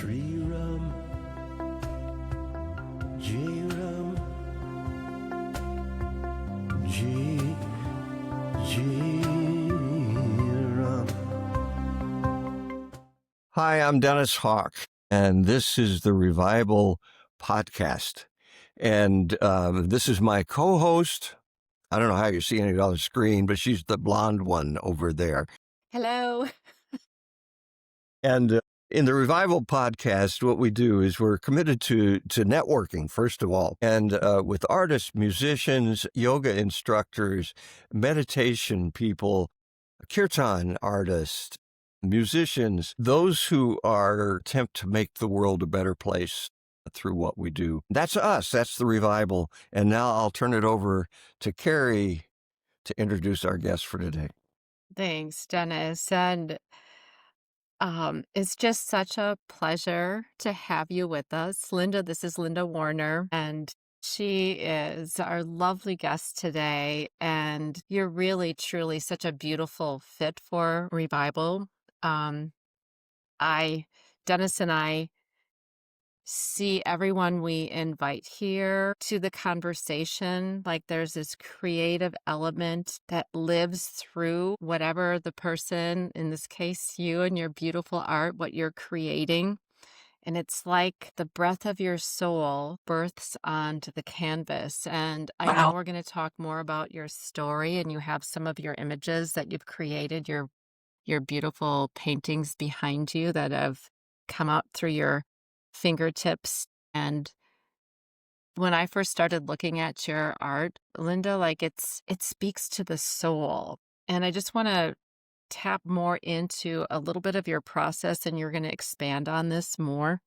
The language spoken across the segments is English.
R3 rum, J rum, J rum. Hi, I'm Dennis Hawk, and this is the R3vibal Podcast. And this is my co-host. I don't know how you're seeing it on the screen, but she's the blonde one over there. Hello. And in the R3vibal Podcast, what we do is we're committed to networking, first of all, and with artists, musicians, yoga instructors, meditation people, kirtan artists, musicians, those who are attempt to make the world a better place through what we do. That's us. That's the R3vibal. And now I'll turn it over to Kari to introduce our guest for today. Thanks, Dennis. And it's just such a pleasure to have you with us. Linda, this is Linda Warner, and she is our lovely guest today. And you're really, truly such a beautiful fit for R3vibal. Dennis and I see everyone we invite here to the conversation like there's this creative element that lives through whatever the person, in this case you and your beautiful art, what you're creating. And it's like the breath of your soul births onto the canvas. And I know we're going to talk more about your story, and you have some of your images that you've created, your beautiful paintings behind you that have come out through your fingertips. And when I first started looking at your art, Linda, like it speaks to the soul. And I just want to tap more into a little bit of your process, and you're going to expand on this more.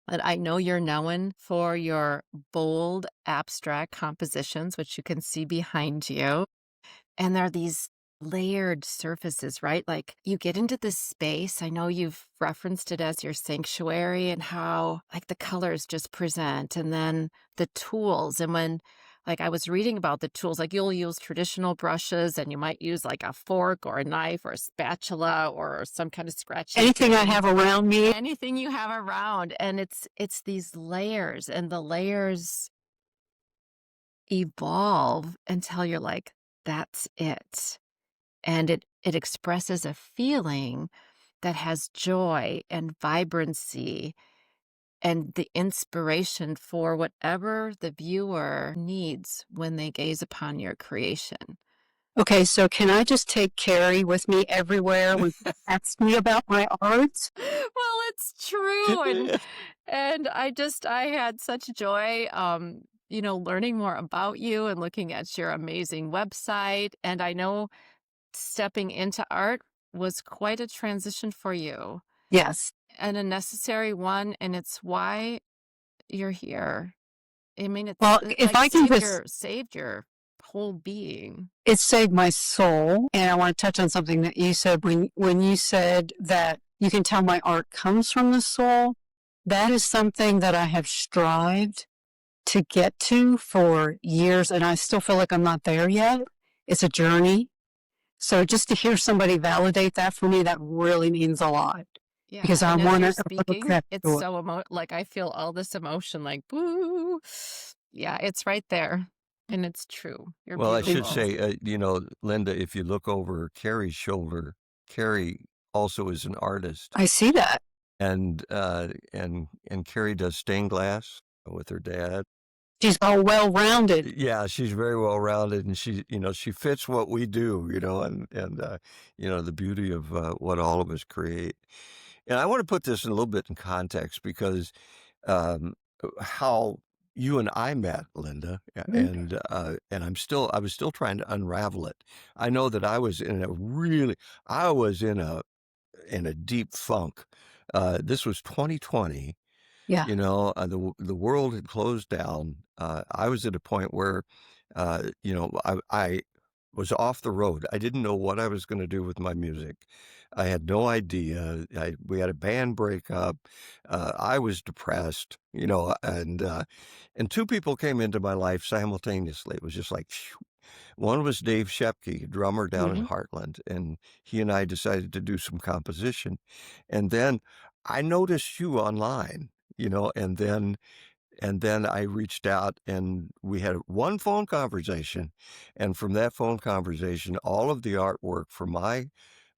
But I know you're known for your bold abstract compositions, which you can see behind you. And there are these layered surfaces, right? Like you get into this space. I know you've referenced it as your sanctuary, and how like the colors just present, and then the tools. And when like I was reading about the tools, like you'll use traditional brushes, and you might use like a fork or a knife or a spatula or some kind of scratchy anything I thing. have around me. Anything you have around. And it's these layers, and the layers evolve until you're like, that's it. And it expresses a feeling that has joy and vibrancy and the inspiration for whatever the viewer needs when they gaze upon your creation. Okay, so can I just take Kari with me everywhere when people ask me about my art? Well, it's true. And I had such joy, learning more about you and looking at your amazing website. And I know stepping into art was quite a transition for you, Yes. and a necessary one, and it's why you're here. I mean, Well, if I can saved your whole being. it saved my soul. And I want to touch on something that you said when you said that you can tell my art comes from the soul. That is something that I have strived to get to for years, and I still feel like I'm not there yet. It's a journey. So just to hear somebody validate that for me, that really means a lot. Yeah, Because I and as want you're to speaking, it's so like I feel all this emotion, like boo. Yeah, it's right there, and it's true. You're Well, I should beautiful. say, Linda, if you look over Kari's shoulder, Kari also is an artist, I see that. and Kari does stained glass with her dad. She's all well-rounded. Yeah, she's very well rounded, and she fits what we do, and the beauty of what all of us create. And I want to put this in a little bit in context, because how you and I met, Linda, and I was still trying to unravel it. I know that I was in a deep funk. This was 2020. Yeah. The world had closed down. I was at a point where, I was off the road. I didn't know what I was going to do with my music. I had no idea. We had a band breakup. I was depressed, and two people came into my life simultaneously. It was just like, phew. One was Dave Shepke, a drummer down in Heartland, and he and I decided to do some composition. And then I noticed you online, and then I reached out and we had one phone conversation. And from that phone conversation, all of the artwork for my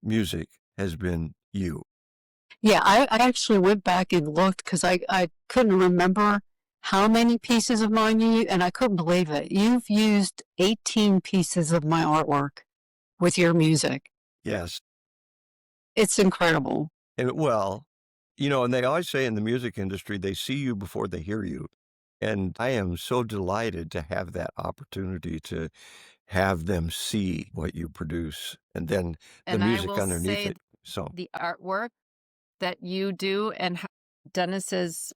music has been you. Yeah, I actually went back and looked because I couldn't remember how many pieces of mine and I couldn't believe it. You've used 18 pieces of my artwork with your music. Yes. It's incredible. And well, and they always say in the music industry, they see you before they hear you. And I am so delighted to have that opportunity to have them see what you produce and then the And I music will underneath say it. So, the artwork that you do and Dennis's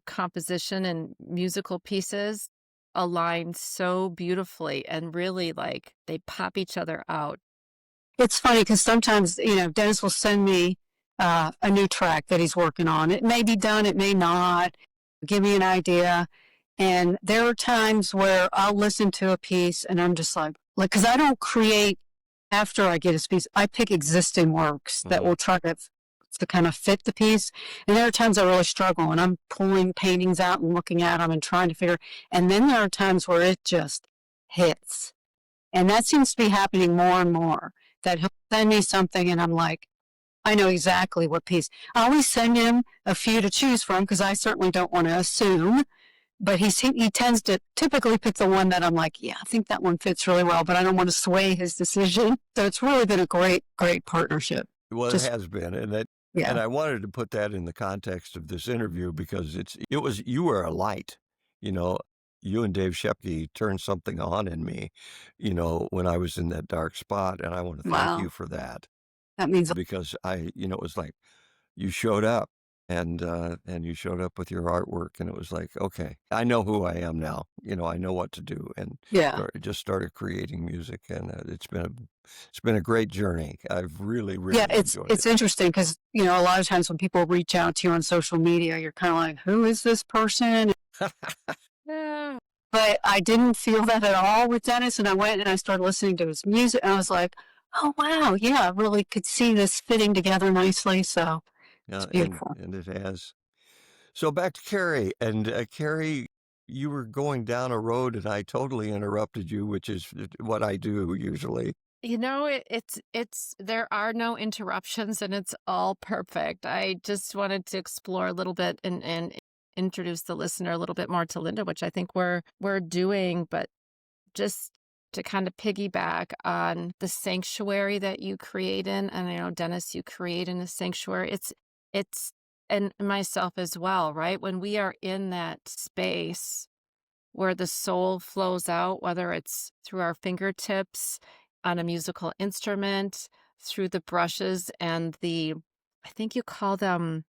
composition and musical pieces align so beautifully and really like they pop each other out. It's funny because sometimes, Dennis will send me a new track that he's working on. It may be done, it may not. Give me an idea. And there are times where I'll listen to a piece and I'm just like, because I don't create after I get a piece. I pick existing works that will try to kind of fit the piece. And there are times I really struggle and I'm pulling paintings out and looking at them and trying to figure. And then there are times where it just hits. And that seems to be happening more and more, that he'll send me something and I'm like, I know exactly what piece. I always send him a few to choose from because I certainly don't want to assume. But he tends to typically pick the one that I'm like, yeah, I think that one fits really well, but I don't want to sway his decision. So it's really been a great, great partnership. Well, it has been. And I wanted to put that in the context of this interview because you were a light, you and Dave Shepke turned something on in me, when I was in that dark spot. And I want to thank you for that. That means because it was like you showed up and you showed up with your artwork and it was like, okay, I know who I am now. I know what to do. And just started creating music and it's been a great journey. I've really, really enjoyed it. It's interesting because, a lot of times when people reach out to you on social media, you're kind of like, who is this person? Yeah. But I didn't feel that at all with Dennis. And I went and I started listening to his music and I was like, oh, wow. Yeah, I really could see this fitting together nicely. So it's beautiful. And it has. So back to Kari. And Kari, you were going down a road and I totally interrupted you, which is what I do usually. It's there are no interruptions and it's all perfect. I just wanted to explore a little bit and introduce the listener a little bit more to Linda, which I think we're doing, but just to kind of piggyback on the sanctuary that you create in, and I know Dennis, you create in a sanctuary. It's and myself as well, right? When we are in that space where the soul flows out, whether it's through our fingertips on a musical instrument, through the brushes and I think you call them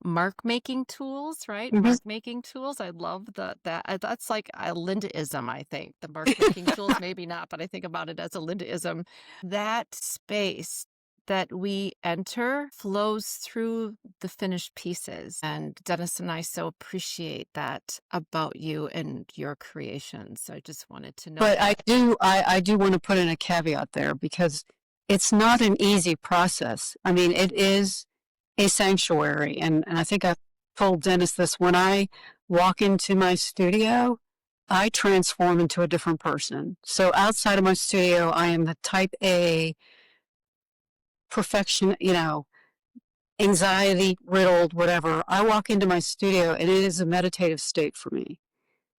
mark making tools, right? Mark making tools. I love that's like a Lindaism, I think. The mark making tools, maybe not, but I think about it as a Lindaism. That space that we enter flows through the finished pieces. And Dennis and I so appreciate that about you and your creations. So I just wanted to know. But I do want to put in a caveat there because it's not an easy process. I mean, it is a sanctuary. And I think I told Dennis this, when I walk into my studio, I transform into a different person. So outside of my studio, I am the type A perfection, anxiety riddled, whatever. I walk into my studio and it is a meditative state for me.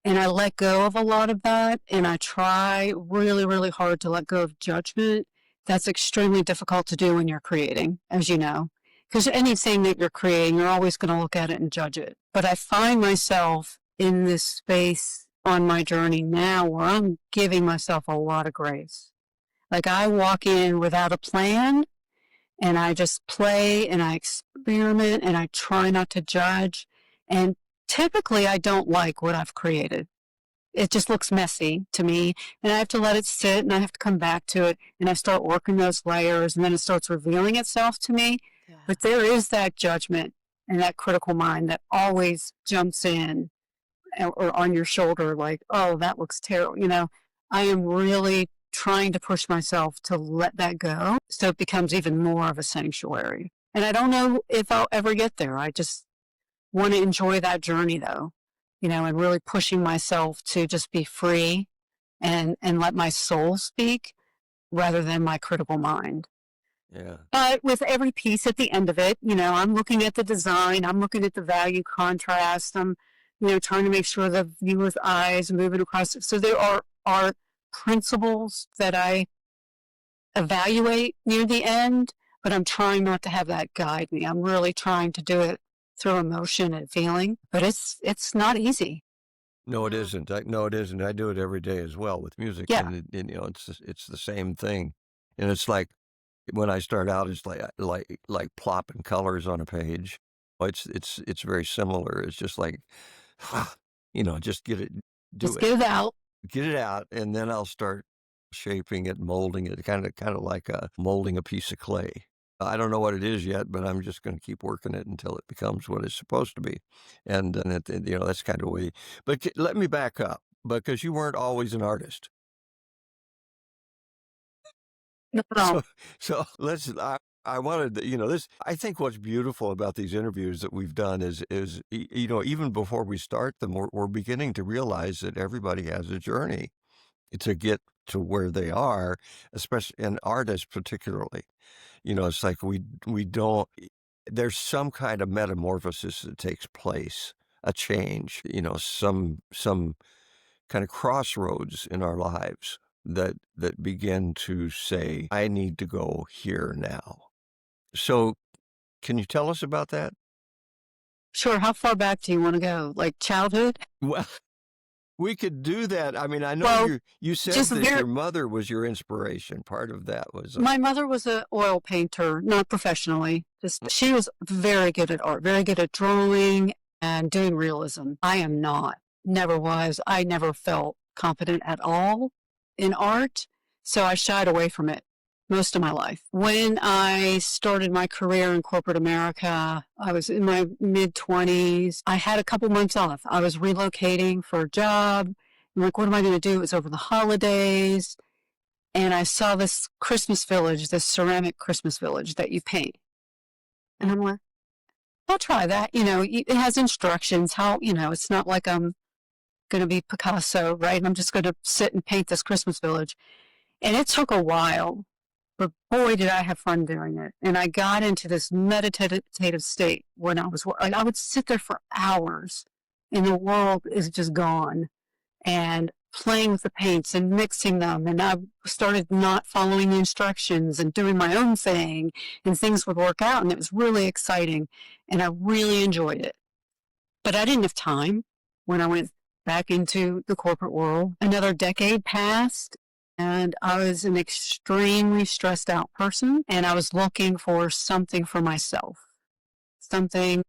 And I let go of a lot of that. And I try really, really hard to let go of judgment. That's extremely difficult to do when you're creating, as you know. Because anything that you're creating, you're always going to look at it and judge it. But I find myself in this space on my journey now where I'm giving myself a lot of grace. Like I walk in without a plan and I just play and I experiment and I try not to judge. And typically I don't like what I've created. It just looks messy to me and I have to let it sit and I have to come back to it and I start working those layers and then it starts revealing itself to me. Yeah. But there is that judgment and that critical mind that always jumps in or on your shoulder like, oh, that looks terrible. I am really trying to push myself to let that go so it becomes even more of a sanctuary. And I don't know if I'll ever get there. I just want to enjoy that journey though, and really pushing myself to just be free and let my soul speak rather than my critical mind. Yeah. But with every piece at the end of it, I'm looking at the design, I'm looking at the value contrast, I'm, trying to make sure the viewer's eyes are moving across. So there are principles that I evaluate near the end, but I'm trying not to have that guide me. I'm really trying to do it through emotion and feeling, but it's not easy. No, it isn't. No, it isn't. I do it every day as well with music, Yeah. and it's the same thing. And it's like when I start out, it's like plopping colors on a page. It's very similar. It's just like, just do Just it, get it out. get it out, and then I'll start shaping it, molding it, kind of like molding a piece of clay. I don't know what it is yet, but I'm just going to keep working it until it becomes what it's supposed to be. And that's kind of the way. But let me back up, because you weren't always an artist. No. So I wanted this. I think what's beautiful about these interviews that we've done is even before we start them, we're beginning to realize that everybody has a journey to get to where they are, especially in artists particularly. It's like we don't, there's some kind of metamorphosis that takes place, a change, some kind of crossroads in our lives that begin to say, I need to go here now. So can you tell us about that? Sure. How far back do you want to go? Like childhood? Well, we could do that. I mean, I know you said that your mother was your inspiration. Part of that was... My mother was an oil painter, not professionally. She was very good at art, very good at drawing and doing realism. I am not. Never was. I never felt confident at all in art, so I shied away from it most of my life. When I started my career in corporate America, I was in my mid-20s. I had a couple months off. I was relocating for a job. I'm like, what am I going to do? It was over the holidays. And I saw this Christmas village, this ceramic Christmas village that you paint. And I'm like, I'll try that. It has instructions how, it's not like I'm going to be Picasso, right? I'm just going to sit and paint this Christmas village. And it took a while. But boy, did I have fun doing it. And I got into this meditative state when I would sit there for hours and the world is just gone, and playing with the paints and mixing them. And I started not following the instructions and doing my own thing, and things would work out. And it was really exciting. And I really enjoyed it. But I didn't have time when I went back into the corporate world. Another decade passed. And I was an extremely stressed out person, and I was looking for something for myself, something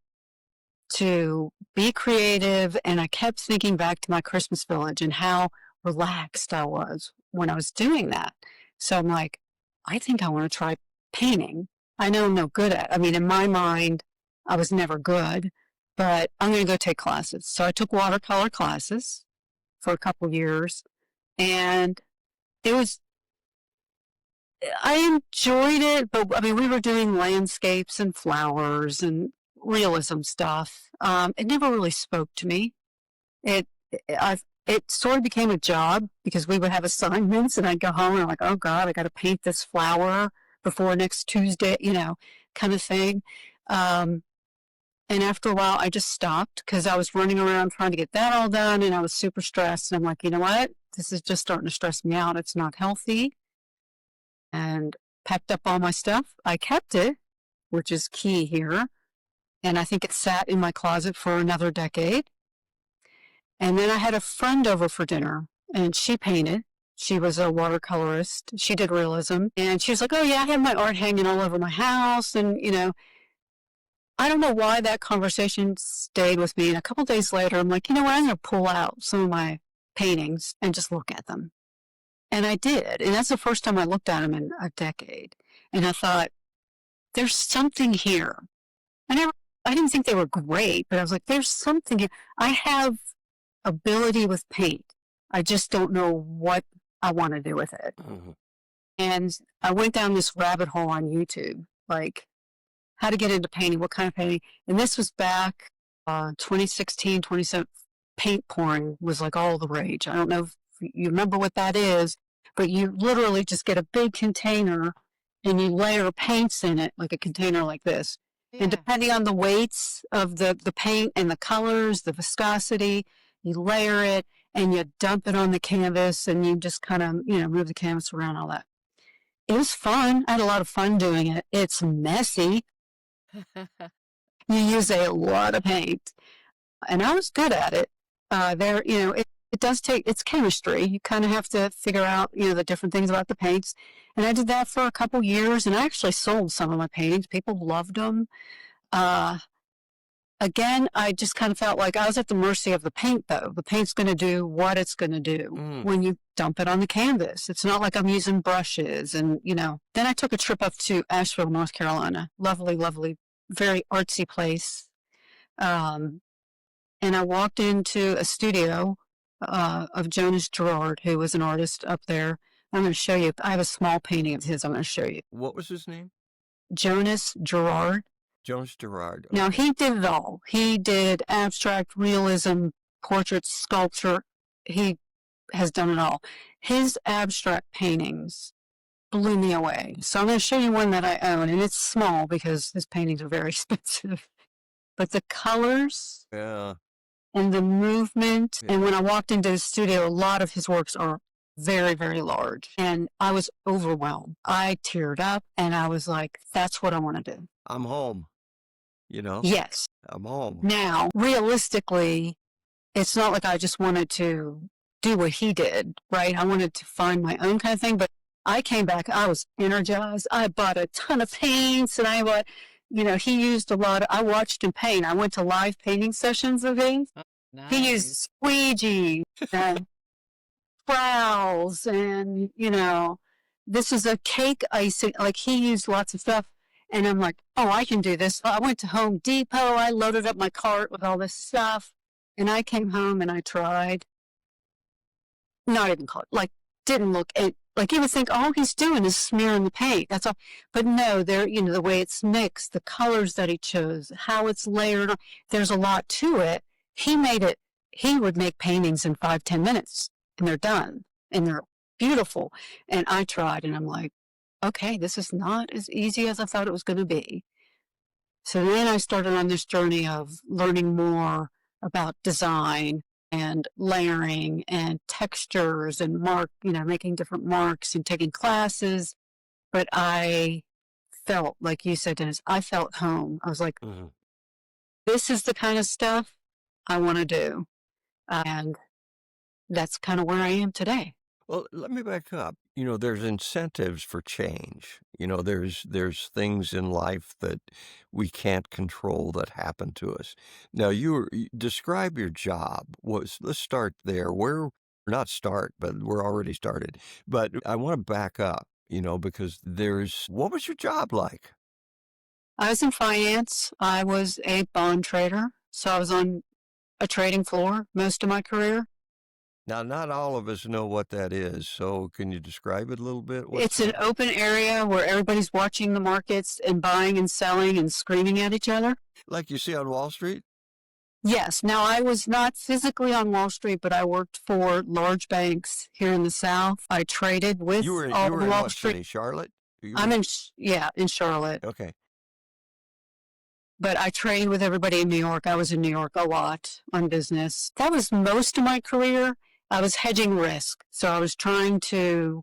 to be creative. And I kept thinking back to my Christmas village and how relaxed I was when I was doing that. So I'm like, I think I want to try painting. I know I'm no good at it. I mean, in my mind, I was never good, but I'm going to go take classes. So I took watercolor classes for a couple years, and I enjoyed it, but I mean, we were doing landscapes and flowers and realism stuff. It never really spoke to me. It sort of became a job because we would have assignments, and I'd go home and I'm like, oh God, I got to paint this flower before next Tuesday, kind of thing. And after a while, I just stopped because I was running around trying to get that all done, and I was super stressed. And I'm like, you know what? This is just starting to stress me out. It's not healthy. And packed up all my stuff. I kept it, which is key here. And I think it sat in my closet for another decade. And then I had a friend over for dinner, and she painted. She was a watercolorist. She did realism. And she was like, oh, yeah, I have my art hanging all over my house. And, I don't know why that conversation stayed with me. And a couple of days later, I'm like, you know what? I'm going to pull out some of my paintings and just look at them. And I did. And that's the first time I looked at them in a decade. And I thought, there's something here. I didn't think they were great, but I was like, there's something here. I have ability with paint. I just don't know what I want to do with it. Mm-hmm. And I went down this rabbit hole on YouTube, like how to get into painting, what kind of painting. And this was back 2016, 2017. Paint pouring was like all the rage. I don't know if you remember what that is, but you literally just get a big container and you layer paints in it, like a container like this. Yeah. And depending on the weights of the paint and the colors, the viscosity, you layer it and you dump it on the canvas and you just kind of, move the canvas around, all that. It was fun. I had a lot of fun doing it. It's messy. You use a lot of paint. And I was good at it. It does take, it's chemistry. You kind of have to figure out, the different things about the paints. And I did that for a couple years, and I actually sold some of my paintings. People loved them. Again, I just kind of felt like I was at the mercy of the paint, though. The paint's going to do what it's going to do when you dump it on the canvas. It's not like I'm using brushes and, Then I took a trip up to Asheville, North Carolina. Lovely, lovely, very artsy place. And I walked into a studio of Jonas Gerard, who was an artist up there. I'm going to show you. I have a small painting of his. I'm going to show you. What was his name? Jonas Gerard. Jonas Gerard. Okay. Now, he did it all. He did abstract realism, portraits, sculpture. He has done it all. His abstract paintings blew me away. So I'm going to show you one that I own, and it's small because his paintings are very expensive. But the colors... Yeah. And the movement. Yeah. And when I walked into the studio, a lot of his works are very, very large. And I was overwhelmed. I teared up and I was like, that's what I want to do. I'm home, Yes. I'm home. Now, realistically, it's not like I just wanted to do what he did, right? I wanted to find my own kind of thing. But I came back, I was energized. I bought a ton of paints and I bought... he used a lot I watched him paint. I went to live painting sessions of his. Oh, nice. He used squeegee and trowels and, this is a cake icing. Like, he used lots of stuff. And I'm like, oh, I can do this. I went to Home Depot. I loaded up my cart with all this stuff. And I came home and I tried. Not even cart. Like, didn't look... Like, you would think all he's doing is smearing the paint. That's all. But no, the way it's mixed, the colors that he chose, how it's layered. There's a lot to it. He would make paintings in 5-10 minutes and they're done and they're beautiful. And I tried and I'm like, okay, this is not as easy as I thought it was going to be. So then I started on this journey of learning more about design and layering and textures and making different marks and taking classes. But I felt, like you said, Dennis, I felt home. I was like, This is the kind of stuff I want to do. And that's kind of where I am today. Well, let me back up. There's incentives for change. There's things in life that we can't control that happen to us. Now, describe your job. Let's start there. But we're already started. But I want to back up, because what was your job like? I was in finance. I was a bond trader. So I was on a trading floor most of my career. Now, not all of us know what that is, so can you describe it a little bit? It's an open area where everybody's watching the markets and buying and selling and screaming at each other. Like you see on Wall Street? Yes. Now, I was not physically on Wall Street, but I worked for large banks here in the South. I traded with you were in Wall Street. City, Charlotte? I'm in Charlotte. Okay. But I traded with everybody in New York. I was in New York a lot on business. That was most of my career. I was hedging risk. So I was trying to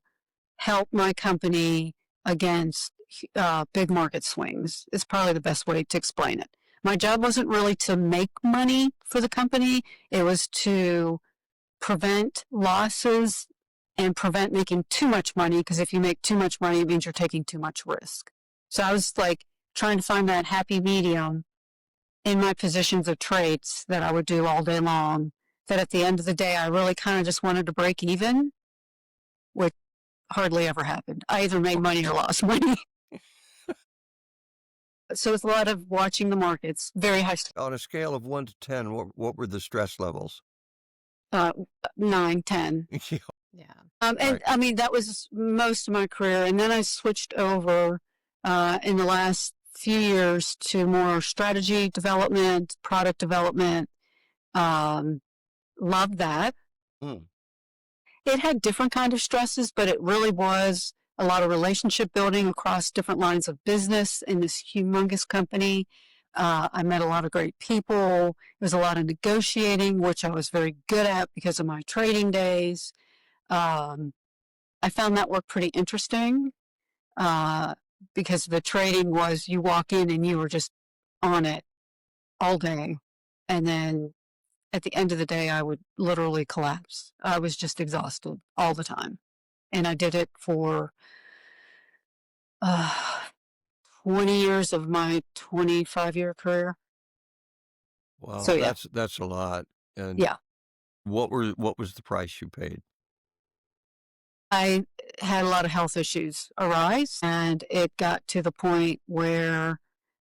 help my company against big market swings. It's probably the best way to explain it. My job wasn't really to make money for the company. It was to prevent losses and prevent making too much money, because if you make too much money, it means you're taking too much risk. So I was like trying to find that happy medium in my positions of trades that I would do all day long, that at the end of the day, I really kind of just wanted to break even, which hardly ever happened. I either made money or lost money. So it's a lot of watching the markets, very high. On a scale of 1 to 10, what were the stress levels? 9, 10. Yeah. And Right. I mean, that was most of my career. And then I switched over in the last few years to more strategy development, product development. Loved that. Mm. It had different kind of stresses, but it really was a lot of relationship building across different lines of business in this humongous company. I met a lot of great people. There was a lot of negotiating, which I was very good at because of my trading days. I found that work pretty interesting because the trading was you walk in and you were just on it all day. And then at the end of the day, I would literally collapse. I was just exhausted all the time. And I did it for 20 years of my 25-year career. Wow, So yeah, that's a lot. And yeah. what was the price you paid? I had a lot of health issues arise, and it got to the point where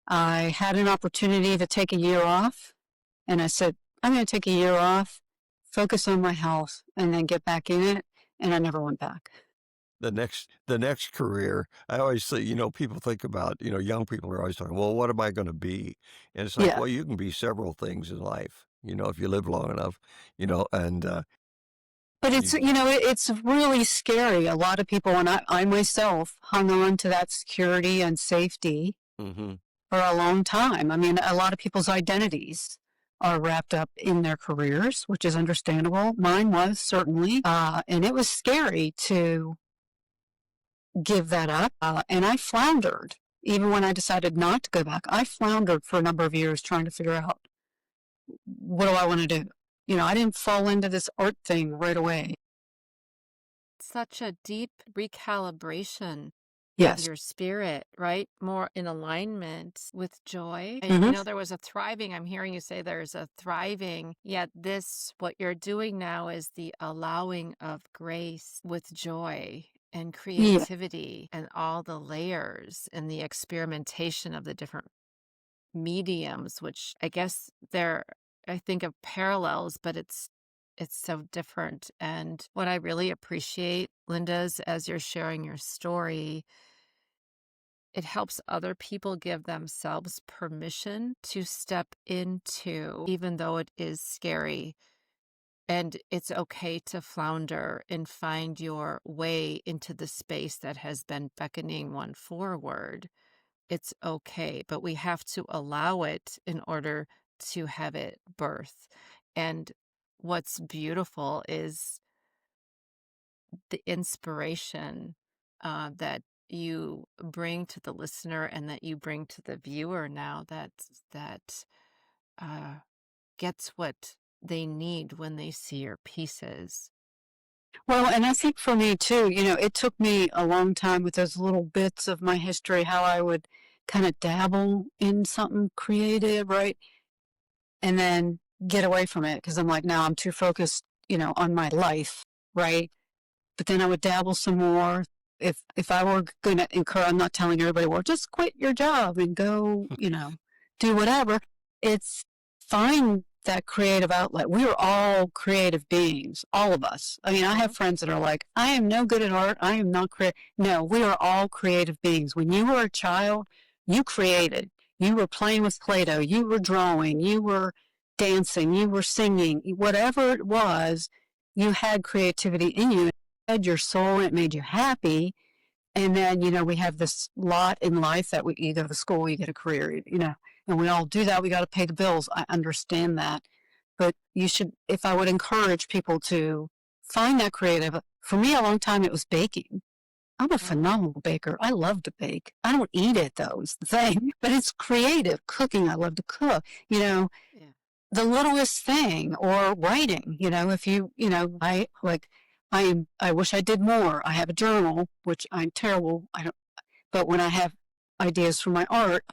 I had an opportunity to take a year off. And I said, I'm going to take a year off, focus on my health, and then get back in it. And I never went back. The next career, I always say, people think about, young people are always talking, well, what am I going to be? And it's like, Yeah. well, you can be several things in life, if you live long enough, and But it's, it's really scary. A lot of people, and I myself hung on to that security and safety mm-hmm. for a long time. I mean, a lot of people's identities are wrapped up in their careers, which is understandable. Mine was certainly, and it was scary to give that up. And I floundered. Even when I decided not to go back, I floundered for a number of years trying to figure out what do I want to do. I didn't fall into this art thing right away. Such a deep recalibration of Yes. your spirit, right? More in alignment with joy. And Mhm. there was a thriving, I'm hearing you say there's a thriving, yet what you're doing now is the allowing of grace with joy and Yeah. creativity and all the layers and the experimentation of the different mediums, which I guess I think of parallels, but it's so different. And what I really appreciate, Linda, is as you're sharing your story, it helps other people give themselves permission to step into, even though it is scary. And it's okay to flounder and find your way into the space that has been beckoning one forward. It's okay, but we have to allow it in order to have it birth. And what's beautiful is the inspiration that you bring to the listener and that you bring to the viewer now that uh, gets what they need when they see your pieces. Well, and I think for me too, it took me a long time with those little bits of my history, how I would kind of dabble in something creative, right? And then get away from it because I'm like, now I'm too focused, on my life, right? But then I would dabble some more. If I were going to incur, I'm not telling everybody, well, just quit your job and go, do whatever. It's find that creative outlet. We are all creative beings, all of us. I mean, I have friends that are like, I am no good at art. I am not creative. No, we are all creative beings. When you were a child, you created. You were playing with Play-Doh. You were drawing. You were dancing. You were singing. Whatever it was, you had creativity in you. It fed your soul and it made you happy. And then, we have this lot in life that you go to school, you get a career, and we all do that. We got to pay the bills. I understand that. But if I would encourage people to find that creative, for me, a long time, it was baking. I'm a phenomenal baker. I love to bake. I don't eat it though, is the thing, but it's creative cooking. I love to cook, Yeah. the littlest thing, or writing, if I wish I did more. I have a journal, which I'm terrible. But when I have ideas for my art,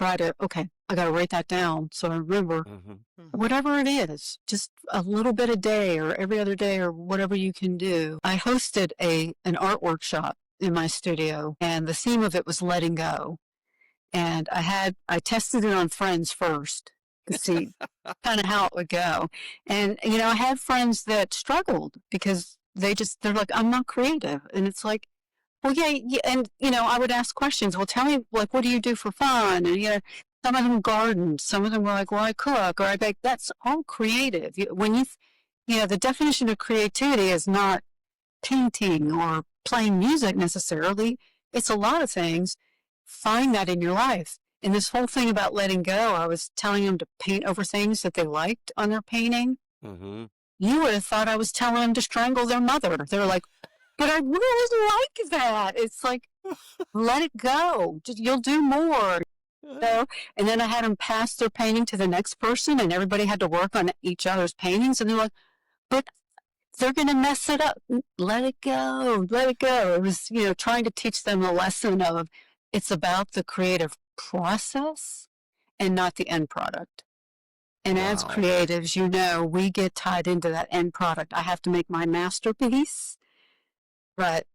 I got to write that down so I remember whatever it is, just a little bit a day or every other day or whatever you can do. I hosted an art workshop in my studio, and the theme of it was letting go. And I tested it on friends first to see kind of how it would go. And, I had friends that struggled because they're like, I'm not creative. And it's like, Well, yeah, yeah, and I would ask questions. Well, tell me, like, what do you do for fun? And some of them garden, some of them were like, well, I cook or I bake. That's all creative. When the definition of creativity is not painting or playing music necessarily. It's a lot of things. Find that in your life. And this whole thing about letting go, I was telling them to paint over things that they liked on their painting. Mm-hmm. You would have thought I was telling them to strangle their mother. They're like, but I really like that. It's like, let it go. You'll do more. And then I had them pass their painting to the next person, and everybody had to work on each other's paintings. And they're like, but they're going to mess it up. Let it go. Let it go. It was, trying to teach them the lesson of it's about the creative process and not the end product. And as creatives, we get tied into that end product. I have to make my masterpiece, but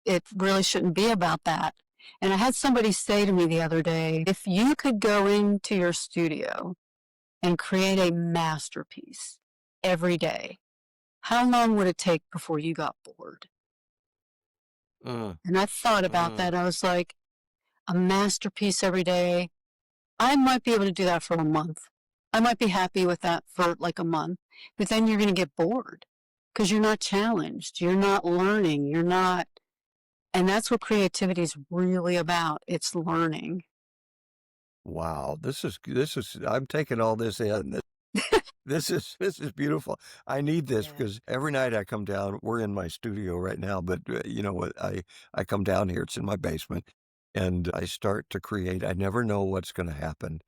it really shouldn't be about that. And I had somebody say to me the other day, if you could go into your studio and create a masterpiece every day, how long would it take before you got bored? And I thought about that. I was like, a masterpiece every day. I might be able to do that for a month. I might be happy with that for like a month, but then you're going to get bored because you're not challenged. You're not learning. And that's what creativity is really about. It's learning. Wow. This is, I'm taking all this in. This is beautiful. I need this because every night I come down, we're in my studio right now, but I come down here, it's in my basement, and I start to create. I never know what's going to happen,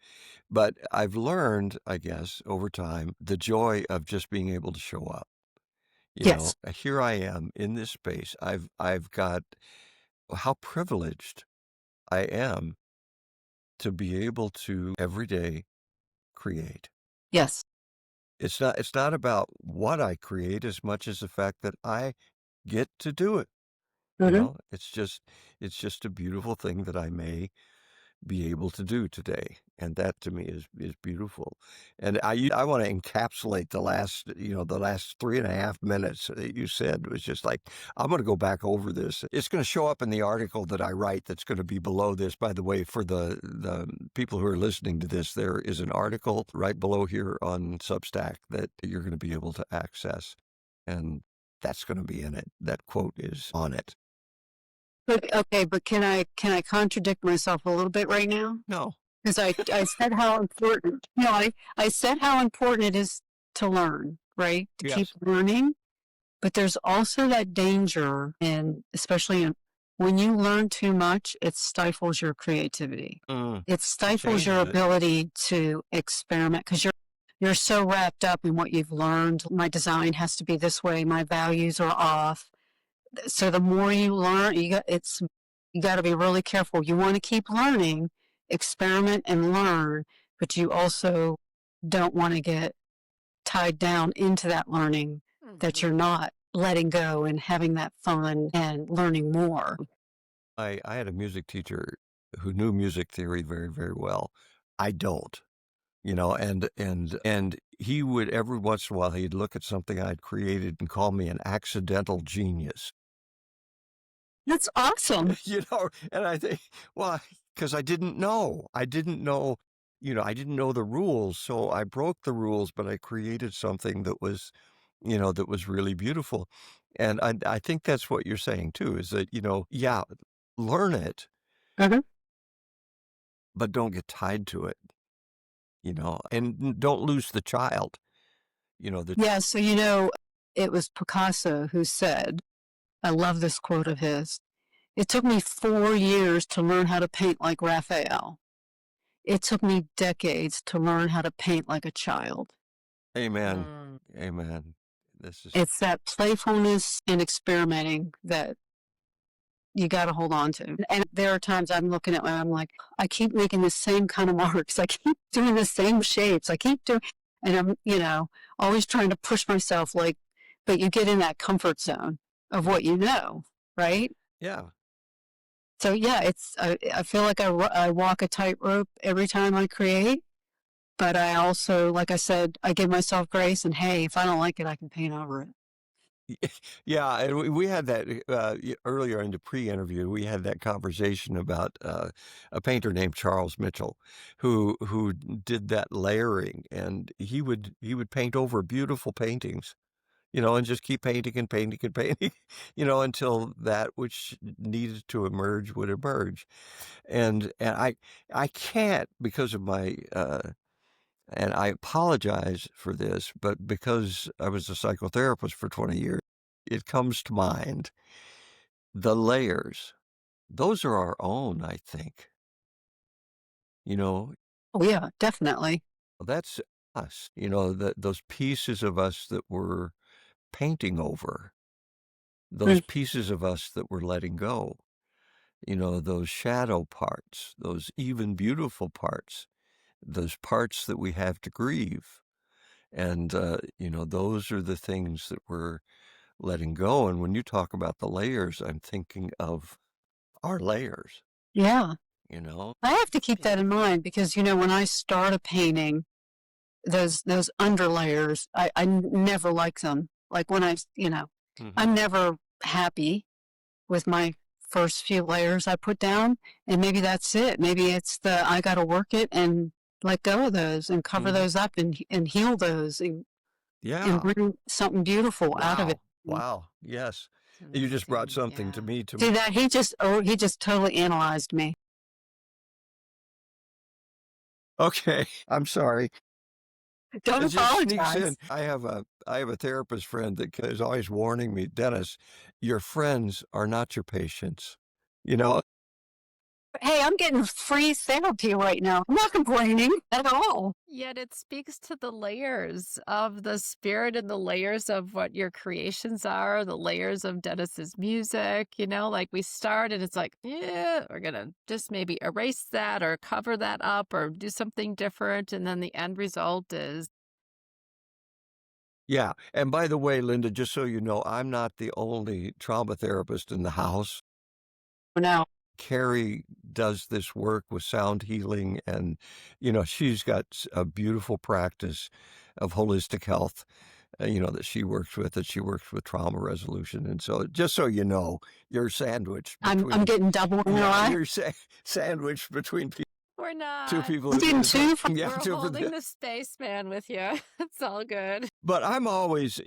but I've learned, I guess, over time, the joy of just being able to show up. Here I am in this space. I've got how privileged I am to be able to every day create. Yes. It's not about what I create as much as the fact that I get to do it. It's just a beautiful thing that I may be able to do today. And that to me is beautiful. And I want to encapsulate the last 3.5 minutes that you said was just like, I'm going to go back over this. It's going to show up in the article that I write that's going to be below this. By the way, for the people who are listening to this, there is an article right below here on Substack that you're going to be able to access. And that's going to be in it. That quote is on it. But can I contradict myself a little bit right now? No. Because I said how important, I said how important it is to learn, right? To keep learning. But there's also that danger, and especially when you learn too much, it stifles your creativity. It stifles your ability to experiment because you're so wrapped up in what you've learned. My design has to be this way. My values are off. So the more you learn, you got to be really careful. You want to keep learning, experiment and learn, but you also don't want to get tied down into that learning that you're not letting go and having that fun and learning more. I had a music teacher who knew music theory very, very well. I don't, and he would every once in a while, he'd look at something I'd created and call me an accidental genius. That's awesome. And I think, well, because I didn't know. I didn't know the rules. So I broke the rules, but I created something that was, that was really beautiful. And I think that's what you're saying too, is that, learn it, but don't get tied to it, and don't lose the child, So, it was Picasso who said, I love this quote of his. It took me 4 years to learn how to paint like Raphael. It took me decades to learn how to paint like a child. Amen. Amen. It's that playfulness and experimenting that you got to hold on to. And there are times I'm looking at I'm like, I keep making the same kind of marks. I keep doing the same shapes. And I'm, always trying to push myself but you get in that comfort zone of what you know, right? Yeah. So I feel like I walk a tightrope every time I create, but I also, like I said, I give myself grace and hey, if I don't like it, I can paint over it. Yeah, and we had that earlier in the pre-interview. We had that conversation about a painter named Charles Mitchell, who did that layering, and he would paint over beautiful paintings, and just keep painting and painting and painting, until that which needed to emerge would emerge. And I can't because of my and I apologize for this, but because I was a psychotherapist for 20 years, it comes to mind. The layers, those are our own, I think. You know, Oh, yeah, definitely. that's us, those pieces of us that we're painting over, those Mm. pieces of us that we're letting go, those shadow parts, those even beautiful parts, those parts that we have to grieve. And, those are the things that we're letting go. And when you talk about the layers, I'm thinking of our layers, Yeah. you know? I have to keep that in mind because, when I start a painting, those underlayers, I never like them. Like when Hmm. I'm never happy with my first few layers I put down. And maybe that's it. Maybe it's I got to work it and let go of those and cover those up and heal those and Yeah. bring something beautiful out of it. Wow. Yes. It's You just brought amazing. something to Yeah. me See that he just totally analyzed me. Okay. I'm sorry. Don't It just sneaks apologize. in. I have a therapist friend that is always warning me, Dennis, your friends are not your patients. You know, Hey, I'm getting free therapy right now. I'm not complaining at all. Yet it speaks to the layers of the spirit and the layers of what your creations are, the layers of Dennis's music, like we start and it's like, yeah, we're going to just maybe erase that or cover that up or do something different. And then the end result is, yeah. And by the way, Linda, just so you know, I'm not the only trauma therapist in the house. No. Kari does this work with sound healing, and she's got a beautiful practice of holistic health, that she works with trauma resolution. And so, just so you know, you're sandwiched I'm between getting double MRI. you're sandwiched between we're two not. people. I'm getting two from Yeah, We're holding the spaceman with you. It's all good. But I'm always,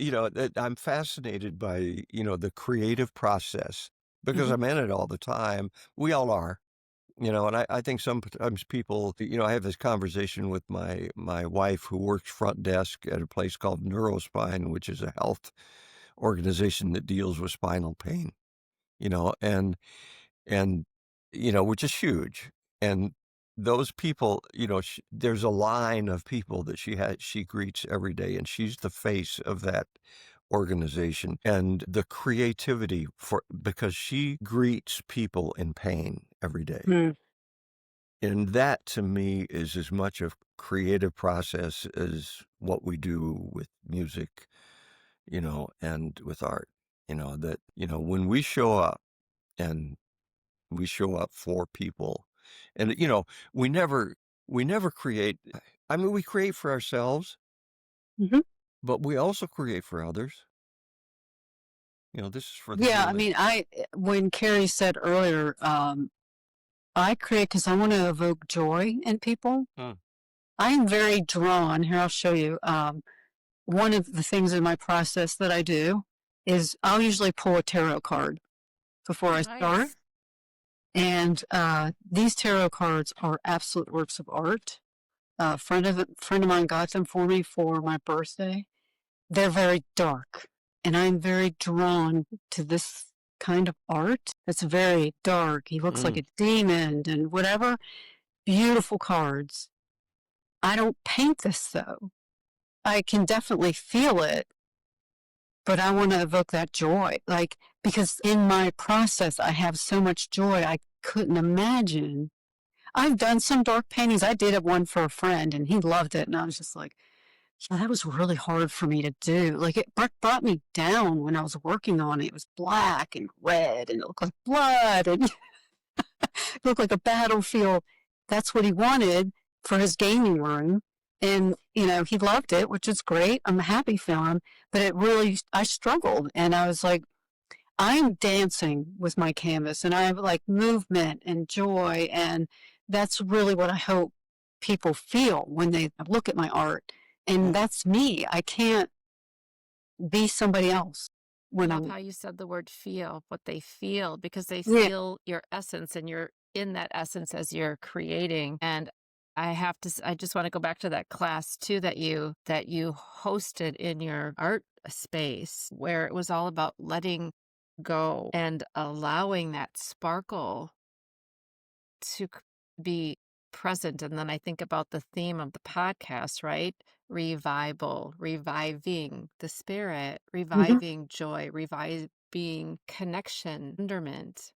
I'm fascinated by, the creative process because I'm in it all the time. We all are, and I think sometimes people, I have this conversation with my wife who works front desk at a place called Neurospine, which is a health organization that deals with spinal pain, and which is huge. And those people, there's a line of people that she greets every day, and she's the face of that organization. And the creativity because she greets people in pain every day. Mm. And that to me is as much a creative process as what we do with music, and with art, that, when we show up and we show up for people. And, we never create. I mean, we create for ourselves, Mhm. but we also create for others. This is for the Yeah, I healing. mean, when Kari said earlier, I create because I want to evoke joy in people. I am very drawn. Here, I'll show you. One of the things in my process that I do is I'll usually pull a tarot card before I start. Nice. And these tarot cards are absolute works of art. A friend of mine got them for me for my birthday. They're very dark, and I'm very drawn to this kind of art that's very dark. He looks like a demon and whatever. Beautiful cards. I don't paint this though. I can definitely feel it, but I want to evoke that joy. Because in my process, I have so much joy, I couldn't imagine. I've done some dark paintings. I did one for a friend and he loved it. And I was just like, yeah, that was really hard for me to do. Like it brought me down when I was working on it. It was black and red and it looked like blood and it looked like a battlefield. That's what he wanted for his gaming room. And, he loved it, which is great. I'm happy for him. But I struggled. And I was like, I'm dancing with my canvas and I have like movement and joy. And that's really what I hope people feel when they look at my art. And that's me. I can't be somebody else I love how you said the word feel, what they feel, because they Yeah. feel your essence and you're in that essence as you're creating. And I just want to go back to that class too that you hosted in your art space where it was all about letting go and allowing that sparkle to be present. And then I think about the theme of the podcast, right? Revival, reviving the spirit, reviving joy, reviving connection, wonderment.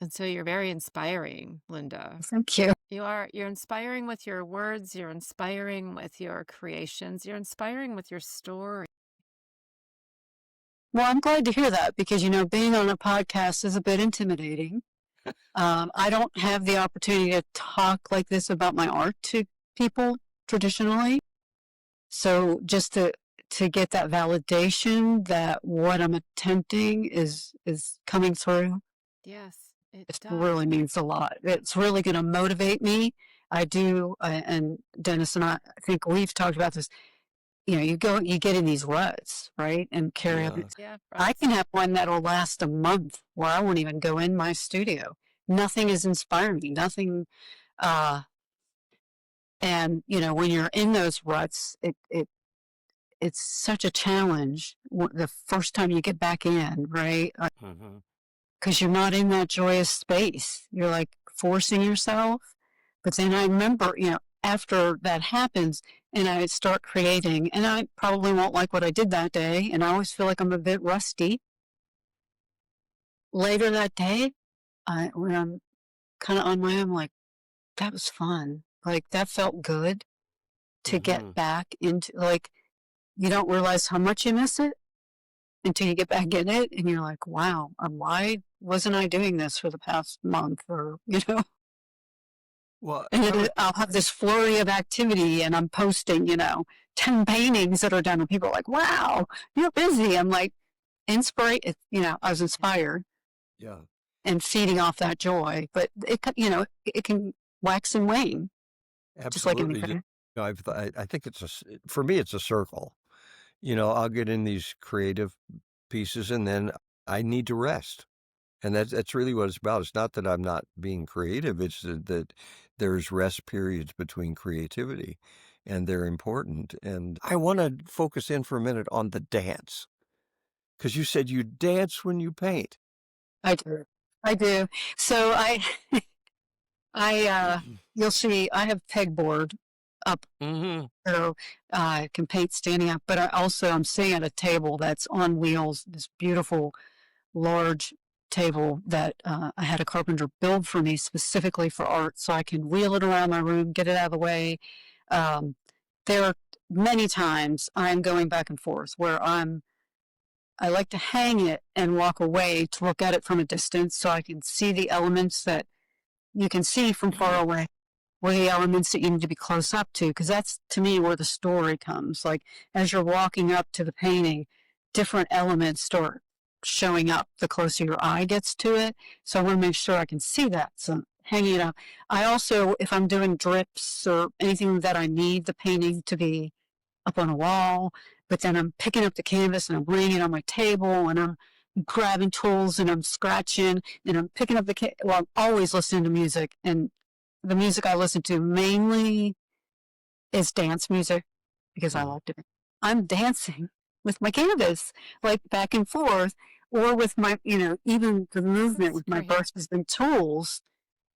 And so you're very inspiring, Linda. Thank you. You're inspiring with your words, you're inspiring with your creations, you're inspiring with your story. Well, I'm glad to hear that because, being on a podcast is a bit intimidating. I don't have the opportunity to talk like this about my art to people traditionally. So just to get that validation that what I'm attempting is coming through, Yes, it it does. really means a lot. It's really going to motivate me. I do, and Dennis and I think we've talked about this. You get in these ruts, right? And Kari, Yeah, I right. can have one that'll last a month where I won't even go in my studio. Nothing is inspiring me. Nothing. And when you're in those ruts, it's such a challenge the first time you get back in, right? Because you're not in that joyous space. You're like forcing yourself. But then I remember, after that happens and I start creating, and I probably won't like what I did that day, and I always feel like I'm a bit rusty. Later that day, when I'm kind of on my own, I'm like, that was fun. Like, that felt good to get back into, like, you don't realize how much you miss it until you get back in it, and you're like, wow, why wasn't I doing this for the past month? Or, Well, and then I'll have this flurry of activity and I'm posting, 10 paintings that are done and people are like, wow, you're busy. I'm like, I was inspired. Yeah. And feeding off that joy, but it can wax and wane. Absolutely. Just like anything. I think for me, it's a circle. I'll get in these creative pieces and then I need to rest. And that's really what it's about. It's not that I'm not being creative. It's that there's rest periods between creativity and they're important. And I want to focus in for a minute on the dance because you said you dance when you paint. I do. So you'll see, I have pegboard up, so I can paint standing up, but I'm sitting at a table that's on wheels, this beautiful, large table that I had a carpenter build for me specifically for art, so I can wheel it around my room, get it out of the way. There are many times I'm going back and forth where I like to hang it and walk away to look at it from a distance so I can see the elements that you can see from far away, or the elements that you need to be close up to, because that's, to me, where the story comes. Like, as you're walking up to the painting, different elements start showing up the closer your eye gets to it. So I want to make sure I can see that. So hanging it up. I also, if I'm doing drips or anything that I need the painting to be up on a wall, but then I'm picking up the canvas and I'm laying it on my table and I'm grabbing tools and I'm scratching and I'm picking up I'm always listening to music, and the music I listen to mainly is dance music because I like to. I'm dancing with my canvas, like back and forth, or with my, even the movement with my brushes and tools.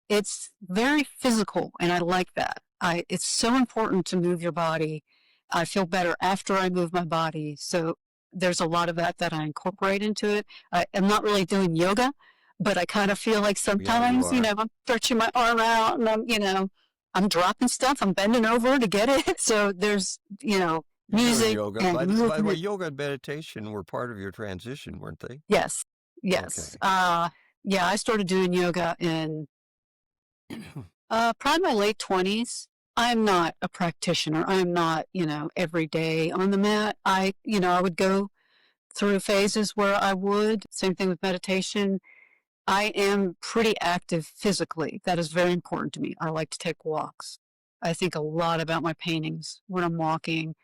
It's very physical, and I like that. It's so important to move your body. I feel better after I move my body. So there's a lot of that I incorporate into it. I'm not really doing yoga, but I kind of feel like sometimes, I'm stretching my arm out and I'm dropping stuff. I'm bending over to get it. So there's, music. Yoga. And by the way, yoga and meditation were part of your transition, weren't they? Yes. Okay. Yeah, I started doing yoga in probably my late 20s. I'm not a practitioner. I'm not, every day on the mat. I would go through phases where I would. Same thing with meditation. I am pretty active physically. That is very important to me. I like to take walks. I think a lot about my paintings when I'm walking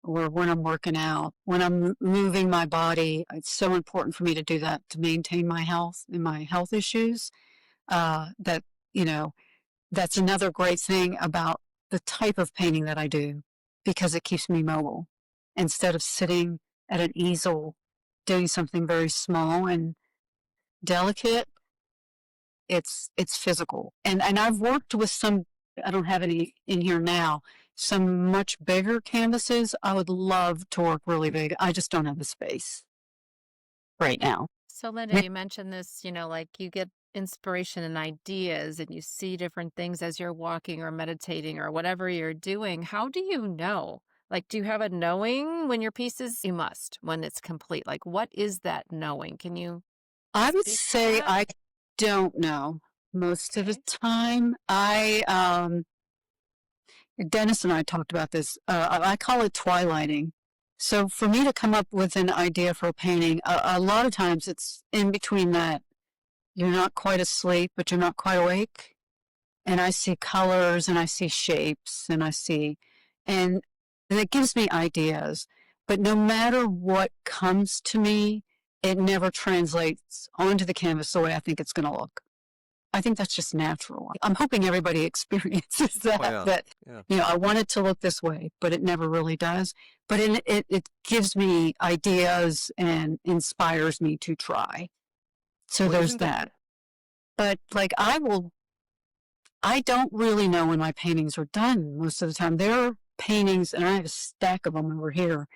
or when I'm working out, when I'm moving my body. It's so important for me to do that to maintain my health and my health issues. That, that's another great thing about the type of painting that I do because it keeps me mobile. Instead of sitting at an easel doing something very small and delicate, it's physical. And I've worked with some, I don't have any in here now, some much bigger canvases. I would love to work really big. I just don't have the space right now. So, Linda, you mentioned this, like you get inspiration and ideas and you see different things as you're walking or meditating or whatever you're doing. How do you know? Like, do you have a knowing when your piece is, you must, when it's complete? Like, what is that knowing? Can you I would speak to say that? I don't know most of the Okay. time. Dennis and I talked about this. I call it twilighting. So for me to come up with an idea for a painting, a lot of times it's in between that. You're not quite asleep, but you're not quite awake. And I see colors and I see shapes and and it gives me ideas. But no matter what comes to me, it never translates onto the canvas the way I think it's going to look. I think that's just natural. I'm hoping everybody experiences that, Yeah. I want it to look this way, but it never really does. But it gives me ideas and inspires me to try. So Well, there's isn't that- that. But like I don't really know when my paintings are done most of the time. There are paintings, and I have a stack of them over here,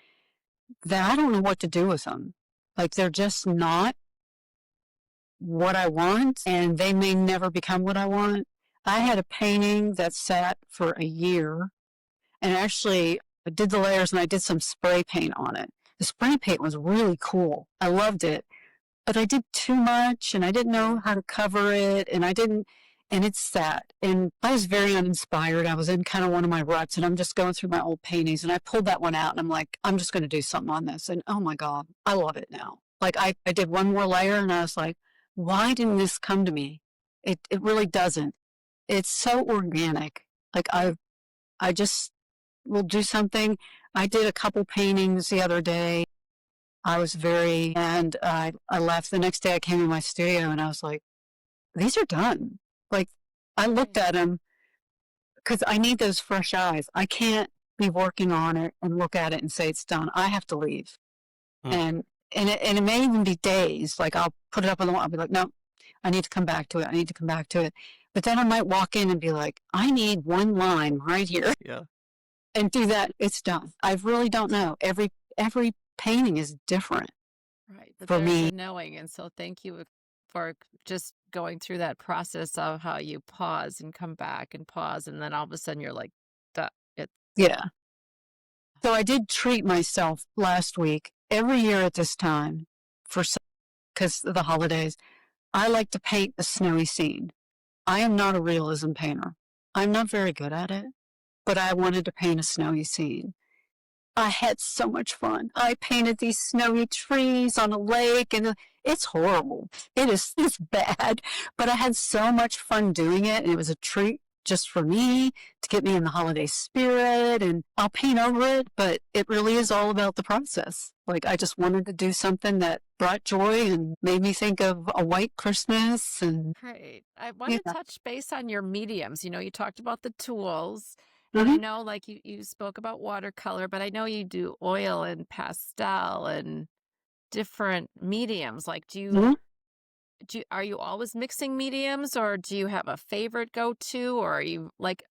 that I don't know what to do with them. Like they're just not what I want, and they may never become what I want. I had a painting that sat for a year, and actually I did the layers and I did some spray paint on it. The spray paint was really cool. I loved it, but I did too much and I didn't know how to cover it, and it sat. And I was very uninspired. I was in kind of one of my ruts, and I'm just going through my old paintings, and I pulled that one out and I'm like, I'm just going to do something on this. And oh my God, I love it now. Like I did one more layer and I was like, why didn't this come to me? It really doesn't. It's so organic. Like I just will do something. I did a couple paintings the other day. And I left. The next day I came in my studio and I was like, these are done. Like I looked at them because I need those fresh eyes. I can't be working on it and look at it and say it's done. I have to leave. Hmm. And it may even be days. Like I'll put it up on the wall. I'll be like, no, I need to come back to it. I need to come back to it. But then I might walk in and be like, I need one line right here Yeah. and do that. It's done. I really don't know. Every painting is different Right. But for there's me. the knowing. And so thank you for just going through that process of how you pause and come back and pause. And then all of a sudden you're like, duh, it's Yeah. So I did treat myself last week. Every year at this time, because of the holidays, I like to paint a snowy scene. I am not a realism painter. I'm not very good at it, but I wanted to paint a snowy scene. I had so much fun. I painted these snowy trees on a lake, and it's horrible. It's bad, but I had so much fun doing it, and it was a treat just for me to get me in the holiday spirit. And I'll paint over it, but it really is all about the process. Like I just wanted to do something that brought joy and made me think of a white Christmas. And great. I want to yeah. touch base on your mediums. You talked about the tools. And I know, like you spoke about watercolor, but I know you do oil and pastel and different mediums. Like, Mhm. are you always mixing mediums, or do you have a favorite go-to, or are you like,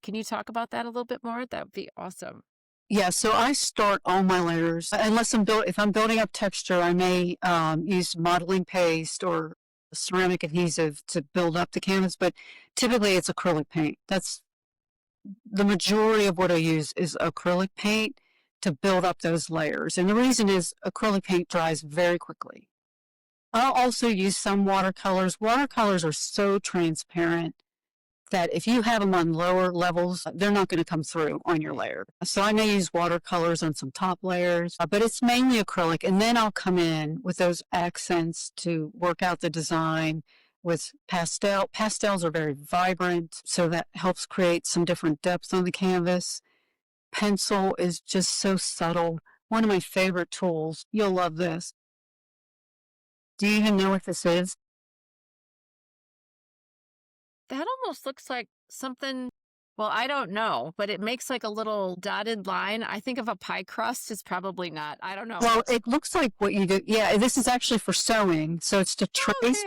can you talk about that a little bit more? That would be awesome. Yeah, so I start all my layers, if I'm building up texture, I may use modeling paste or ceramic adhesive to build up the canvas, but typically it's acrylic paint. That's the majority of what I use is acrylic paint to build up those layers. And the reason is acrylic paint dries very quickly. I'll also use some watercolors. Watercolors are so transparent that if you have them on lower levels, they're not going to come through on your layer. So I may use watercolors on some top layers, but it's mainly acrylic. And then I'll come in with those accents to work out the design with pastel. Pastels are very vibrant, so that helps create some different depth on the canvas. Pencil is just so subtle. One of my favorite tools. You'll love this. Do you even know what this is? That almost looks like something, well, I don't know, but it makes like a little dotted line. I think of a pie crust. It's probably not. I don't know. Well, it looks like what you do. Yeah, this is actually for sewing. So it's to trace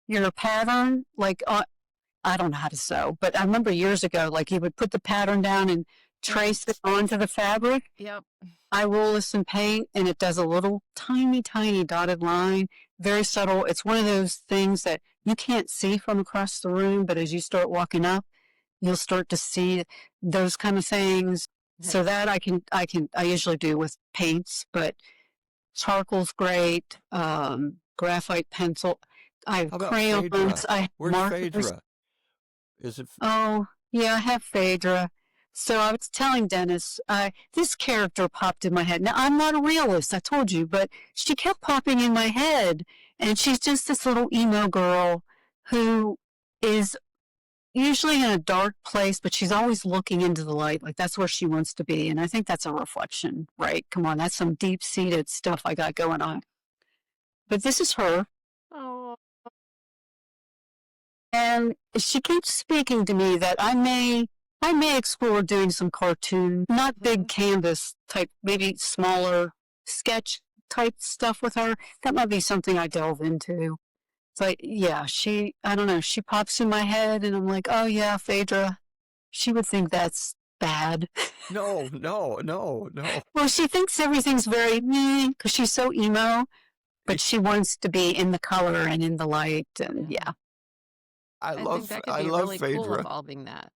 your pattern. Like, I don't know how to sew, but I remember years ago, like you would put the pattern down and trace it onto the fabric. Yep. I roll this in paint and it does a little tiny, tiny dotted line. Very subtle. It's one of those things that you can't see from across the room, but as you start walking up, you'll start to see those kind of things. So that I usually do with paints, but charcoal's great. Graphite pencil. I have crayons. I have markers. Phaedra? Is it? Oh, yeah, I have Phaedra. So I was telling Dennis, this character popped in my head. Now, I'm not a realist, I told you, but she kept popping in my head. And she's just this little emo girl who is usually in a dark place, but she's always looking into the light. Like that's where she wants to be. And I think that's a reflection, right? Come on, that's some deep-seated stuff I got going on. But this is her. Oh. And she keeps speaking to me that I may explore doing some cartoon, not big canvas type, maybe smaller sketch type stuff with her. That might be something I delve into. It's like, yeah, I don't know, she pops in my head and I'm like, oh yeah, Phaedra. She would think that's bad. No. Well, she thinks everything's very meh because she's so emo, but she wants to be in the color and in the light. And yeah. I love think that could be really Phaedra. cool evolving that.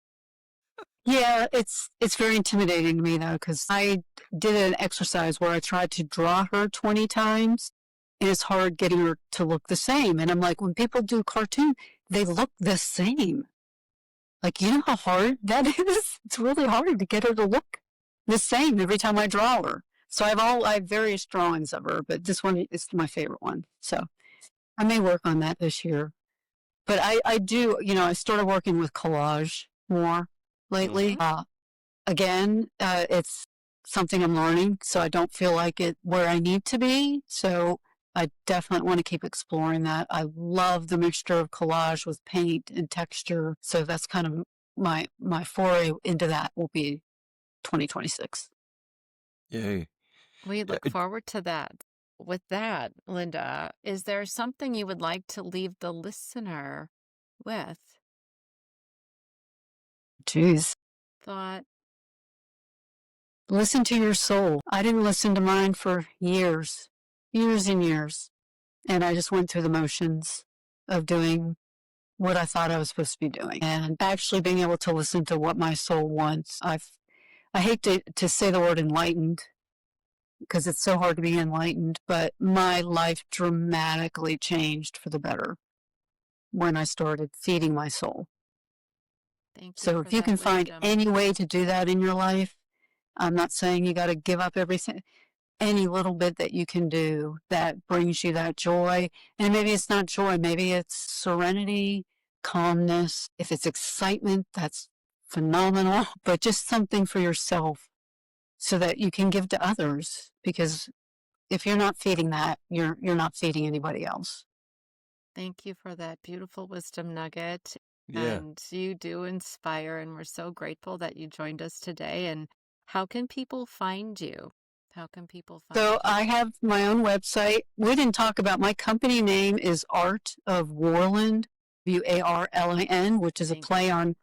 Yeah, it's very intimidating to me though, because I did an exercise where I tried to draw her 20 times, and it's hard getting her to look the same. And I'm like, when people do cartoon, they look the same. Like, you know how hard that is? It's really hard to get her to look the same every time I draw her. So I have various drawings of her, but this one is my favorite one. So I may work on that this year. But I do, I started working with collage more lately. Again, it's something I'm learning, so I don't feel like it where I need to be. So I definitely want to keep exploring that. I love the mixture of collage with paint and texture. So that's kind of my foray into that will be 2026. Yay. We look forward to that. With that, Linda, is there something you would like to leave the listener with? Jeez. Thought. Listen to your soul. I didn't listen to mine for years and years. And I just went through the motions of doing what I thought I was supposed to be doing. And actually being able to listen to what my soul wants. I hate to say the word enlightened, because it's so hard to be enlightened, but my life dramatically changed for the better when I started feeding my soul. Thank you. So if you can find any way to do that in your life, I'm not saying you got to give up everything, any little bit that you can do that brings you that joy. And maybe it's not joy, maybe it's serenity, calmness. If it's excitement, that's phenomenal, but just something for yourself so that you can give to others. Because if you're not feeding that, you're not feeding anybody else. Thank you for that beautiful wisdom nugget. Yeah. And you do inspire, and we're so grateful that you joined us today. And how can people find you? So I have my own website. We didn't talk about my company name is Art of Warland, Warlin, which is a play on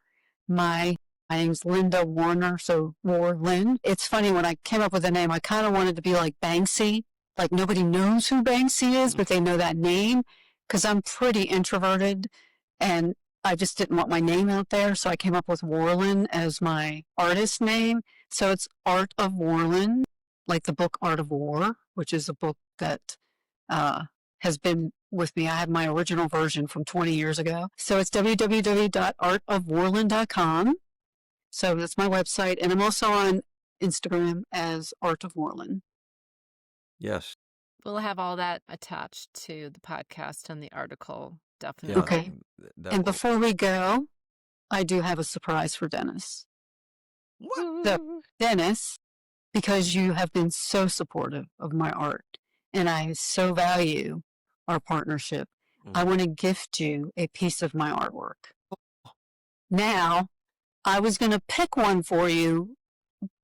my name's Linda Warner, so Warland. It's funny, when I came up with the name, I kind of wanted to be like Banksy. Like nobody knows who Banksy is, but they know that name, because I'm pretty introverted and I just didn't want my name out there. So I came up with Warland as my artist name. So it's Art of Warland, like the book Art of War, which is a book that has been with me. I have my original version from 20 years ago. So it's www.artofwarland.com. So that's my website. And I'm also on Instagram as Art of Warland. Yes. We'll have all that attached to the podcast and the article, Yeah. definitely. Okay. That And will. before we go, I do have a surprise for Dennis. What? So, Dennis, because you have been so supportive of my art and I so value our partnership, I want to gift you a piece of my artwork. Now, I was going to pick one for you,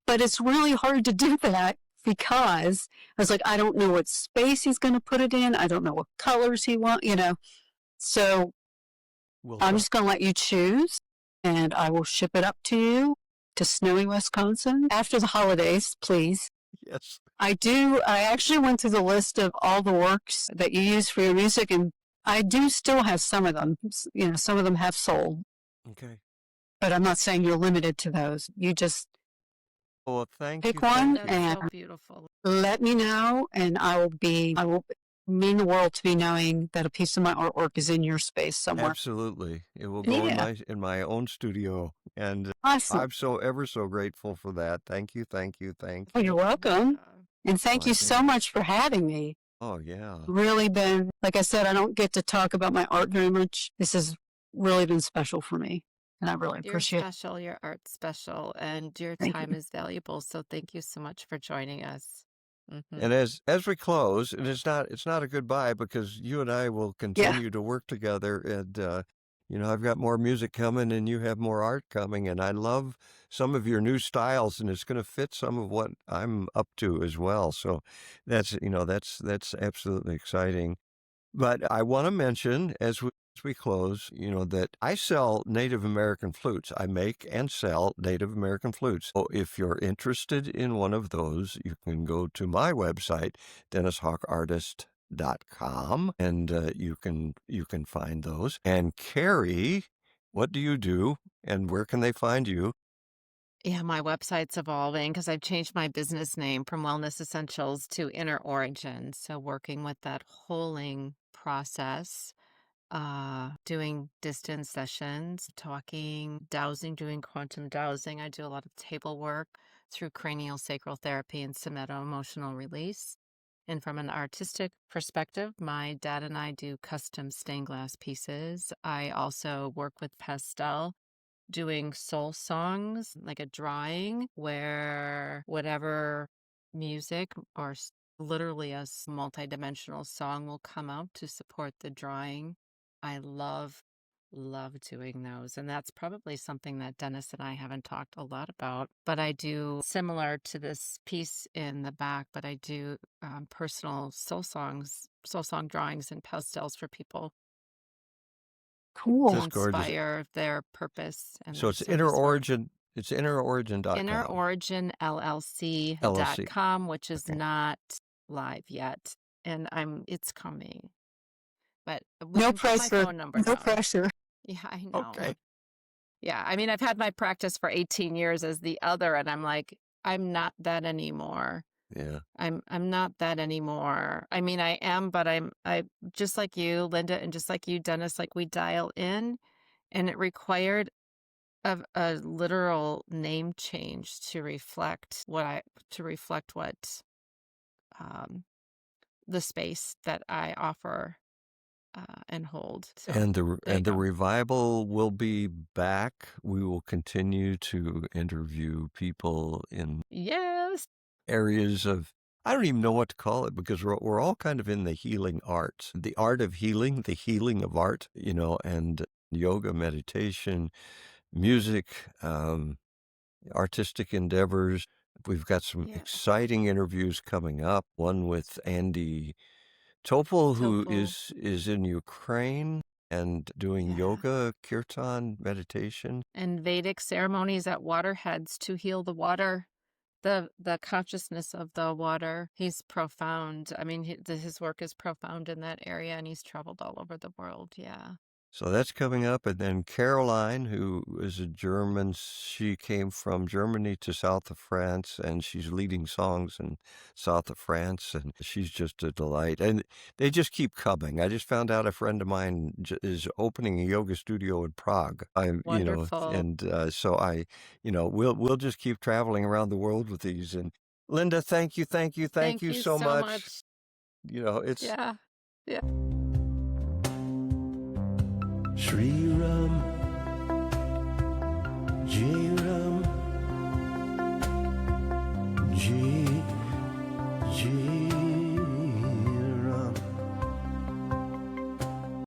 but it's really hard to do that because I was like, I don't know what space he's going to put it in. I don't know what colors he wants, So I'm just going to let you choose, and I will ship it up to you to snowy Wisconsin after the holidays, please. Yes. I actually went through the list of all the works that you use for your music, and I do still have some of them. Some of them have sold, Okay. but I'm not saying you're limited to those. You just Well, thank pick you. one Thank you. That's and so beautiful. let me know, and I will mean the world to me knowing that a piece of my artwork is in your space somewhere. Absolutely. It will go Yeah. in my own studio. And Awesome. I'm so ever so grateful for that. Thank you. Thank you. Thank Well, you. you're welcome. And thank Oh, you I so am. much for having me. Oh, yeah. Really been, like I said, I don't get to talk about my art very much. This has really been special for me, and I really You're appreciate it. special, your art's special, and your Thank time you. is valuable. So thank you so much for joining us. And as we close, and it's not a goodbye because you and I will continue to work together. And I've got more music coming, and you have more art coming, and I love some of your new styles, and it's going to fit some of what I'm up to as well. So that's absolutely exciting. But I want to mention as we close, that I sell Native American flutes. I make and sell Native American flutes. So if you're interested in one of those, you can go to my website, DennisHawkArtist.com, and you can find those. And Kari, what do you do, and where can they find you? Yeah, my website's evolving because I've changed my business name from Wellness Essentials to Inner Origin. So working with that holing process, doing distance sessions, talking, dowsing, doing quantum dowsing. I do a lot of table work through cranial sacral therapy and somato emotional release. And from an artistic perspective, my dad and I do custom stained glass pieces. I also work with pastel, doing soul songs, like a drawing where whatever music or literally a multidimensional song will come out to support the drawing. I love doing those. And that's probably something that Dennis and I haven't talked a lot about, but I do similar to this piece in the back, but I do personal soul song drawings and pastels for people Cool. to That's gorgeous. inspire their purpose and So their it's Inner service work. Origin. It's InnerOrigin.com. InnerOriginLLC.com, which is Okay. not live yet. And it's coming. But we No can put my pressure. phone number No down. pressure. Yeah, I know. Okay. Yeah, I mean, I've had my practice for 18 years as the other, and I'm like, I'm not that anymore. Yeah. I'm not that anymore. I mean, I am, but I just like you, Linda, and just like you, Dennis, like we dial in, and it required a literal name change to reflect what the space that I offer and hold. So And there you the go. revival will be back. We will continue to interview people in Yes. areas of, I don't even know what to call it, because we're all kind of in the healing arts, the art of healing, the healing of art, and yoga, meditation, music, artistic endeavors. We've got some Yeah. exciting interviews coming up. One with Andy Topol, who Topol. is in Ukraine and doing Yeah. yoga, kirtan, meditation. And Vedic ceremonies at waterheads to heal the water, the consciousness of the water. He's profound. I mean, his work is profound in that area, and he's traveled all over the world. Yeah. So that's coming up. And then Caroline, who is a German, she came from Germany to south of France, and she's leading songs in south of France, and she's just a delight. And they just keep coming. I just found out a friend of mine is opening a yoga studio in Prague. Wonderful. So we'll just keep traveling around the world with these. And Linda, thank you so much. It's Yeah. Sri Ram, Jai Ram, Jai